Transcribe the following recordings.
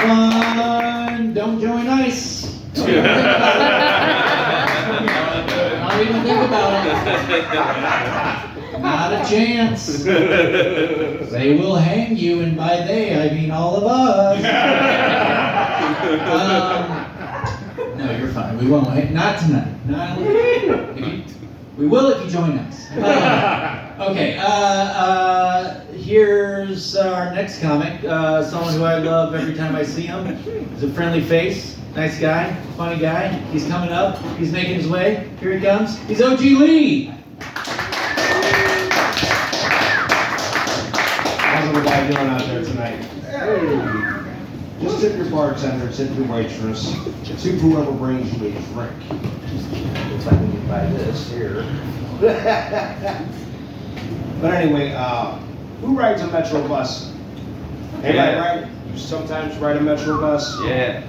one, don't join ICE. Don't even think about it. Not a chance. They will hang you, and by they, I mean all of us. No, you're fine. We won't. Not tonight. Not. We will if you join us. Okay. Here's our next comic. Someone who I love every time I see him. He's a friendly face, nice guy, funny guy. He's coming up. He's making his way. Here he comes. He's OG Lee. How's everybody doing out there tonight? Hey. Just tip your bartender, tip your waitress, tip whoever brings you a drink. If I can get by this here. But anyway, who rides a Metro bus? Anybody ride? You sometimes ride a Metro bus? Yeah.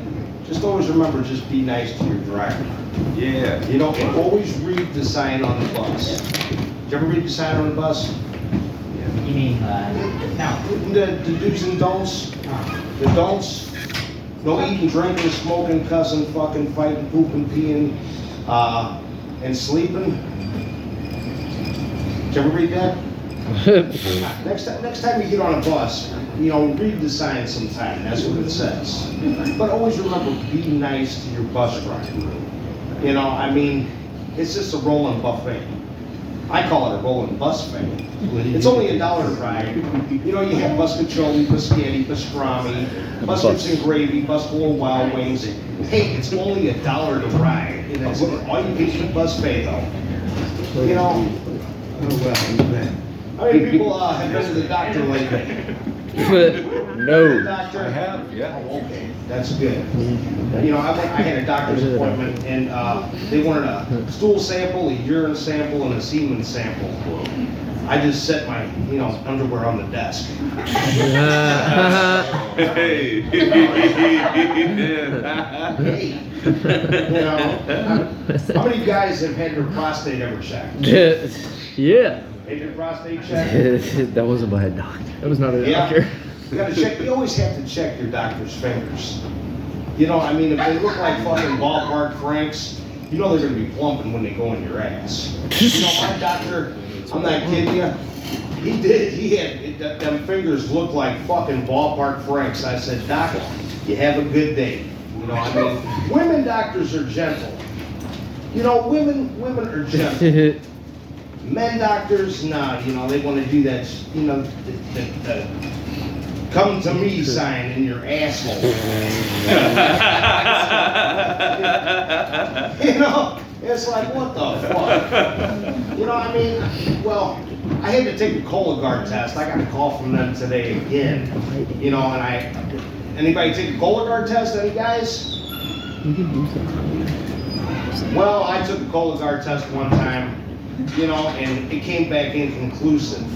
Just always remember, just be nice to your driver. Yeah. You know, and always read the sign on the bus. Did you ever read the sign on the bus? You mean, no. The do's and don'ts. The don'ts. No eating, drinking, smoking, cussing, fucking, fighting, pooping, peeing, and sleeping. Did you ever read that? Next time you get on a bus, you know, read the sign sometime. That's what it says. But always remember, be nice to your bus driver. You know, I mean, it's just a rolling buffet. I call it a rolling bus fare. It's only $1 a ride. You know, you have buscacholi, biscotti, pastrami, biscuits and gravy, buffalo wild wings. Hey, it's only $1 to ride. And that's all you get for bus fare, though. You know, how many people have been to the doctor lately? No. Doctor? I have, yeah. Oh, okay, that's good. You know, I had a doctor's appointment, and they wanted a stool sample, a urine sample, and a semen sample. I just set my, you know, underwear on the desk. Hey. Hey, you know, how many guys have had their prostate ever checked? Yeah. Had your prostate checked? That wasn't my doctor. That was not a Yeah. doctor. You gotta check, you always have to check your doctor's fingers. You know, I mean, if they look like fucking ballpark Franks, you know they're gonna be plumping when they go in your ass. You know, my doctor, I'm not kidding you, he had, them fingers look like fucking ballpark Franks. I said, Doc, you have a good day. You know, I mean, women doctors are gentle. You know, women are gentle. Men doctors, nah, you know, they want to do that, you know, the come to me sign in your asshole. You know, it's like, what the fuck? You know, I mean, well, I had to take a Cologuard test. I got a call from them today again. You know, and anybody take a Cologuard test, any guys? Well, I took a Cologuard test one time, you know, and it came back inconclusive.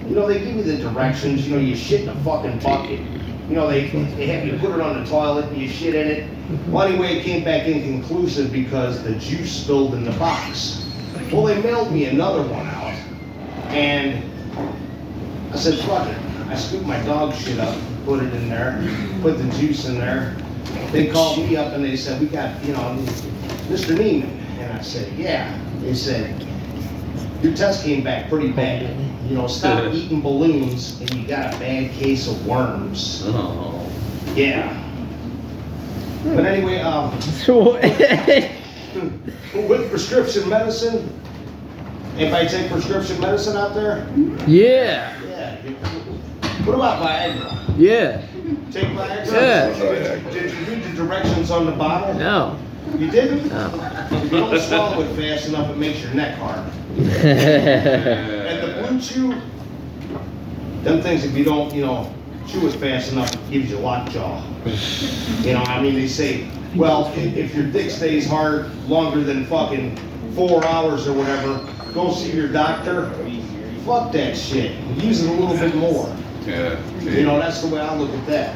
You know, they give you the directions, you know, you shit in a fucking bucket. You know, they have you put it on the toilet and you shit in it. Well, anyway, it came back inconclusive because the juice spilled in the box. Well, they mailed me another one out, and I said, fuck it. I scooped my dog shit up, put it in there, put the juice in there. They called me up and they said, we got, you know, Mr. Neiman. And I said, yeah. They said, your test came back pretty bad. You know, stop eating balloons and you got a bad case of worms. Oh. Yeah. But anyway, with prescription medicine, anybody take prescription medicine out there? Yeah. Yeah. What about Viagra? Yeah. Take Viagra? Yeah. Did you read the directions on the bottle? No. You didn't? No. If you don't swallow it fast enough, it makes your neck hard. Yeah. And the Blue Chew, them things, if you don't, you know, chew it fast enough, it gives you lockjaw. You know, I mean, they say, well, if your dick stays hard longer than fucking 4 hours or whatever, go see your doctor. Fuck that shit. Use it a little bit more. Yeah. You know, that's the way I look at that.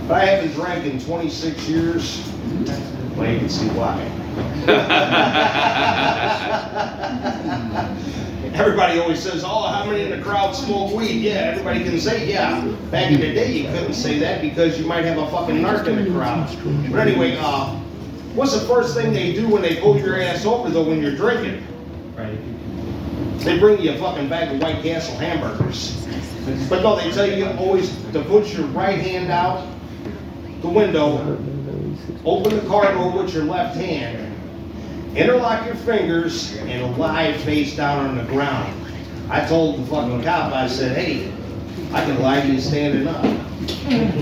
But I haven't drank in 26 years. Well, you can see why. Everybody always says, oh, how many in the crowd smoke weed? Yeah, everybody can say, yeah. Back in the day, you couldn't say that because you might have a fucking narc in the crowd. But anyway, what's the first thing they do when they pull your ass over, though, when you're drinking? Right. They bring you a fucking bag of White Castle hamburgers. But no, they tell you always to put your right hand out the window, open the car door with your left hand, interlock your fingers, and lie face down on the ground. I told the fucking cop, I said, hey, I can lie to you standing up.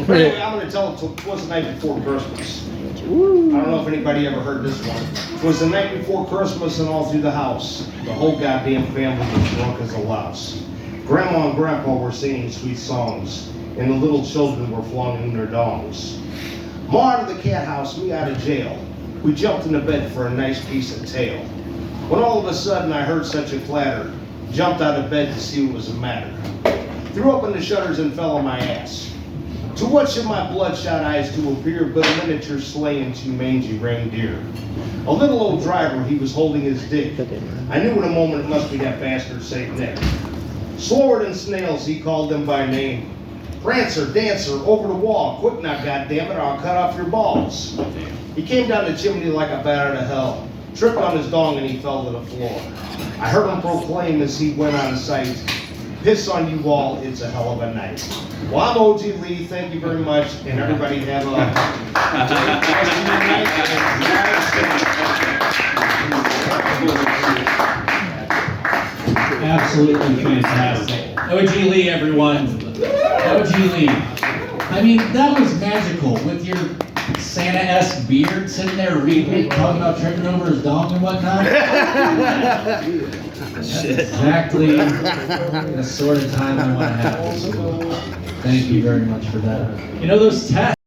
But anyway, I'm gonna tell it was the night before Christmas. I don't know if anybody ever heard this one. It was the night before Christmas and all through the house, the whole goddamn family was drunk as a louse. Grandma and Grandpa were singing sweet songs, and the little children were flaunting their dongs. Ma out of the cat house, me out of jail. We jumped into bed for a nice piece of tail. When all of a sudden I heard such a clatter, jumped out of bed to see what was the matter. Threw open the shutters and fell on my ass. To what should my bloodshot eyes to appear but a miniature sleigh and two mangy reindeer? A little old driver, he was holding his dick. I knew in a moment it must be that bastard Saint Nick. Slower than snails, he called them by name. Prancer, Dancer, over the wall, quick now, goddammit, or I'll cut off your balls. He came down the chimney like a bat out of hell, tripped on his dong and he fell to the floor. I heard him proclaim as he went on sight, piss on you all, it's a hell of a night. Well, I'm OG Lee, thank you very much, and everybody have a Absolutely fantastic. OG Lee, everyone. OG Lee. I mean, that was magical with your Santa-esque beard sitting there reading it, talking about tripping over his dong and whatnot. That's exactly the sort of time I want to have. Thank you very much for that. You know, those tests.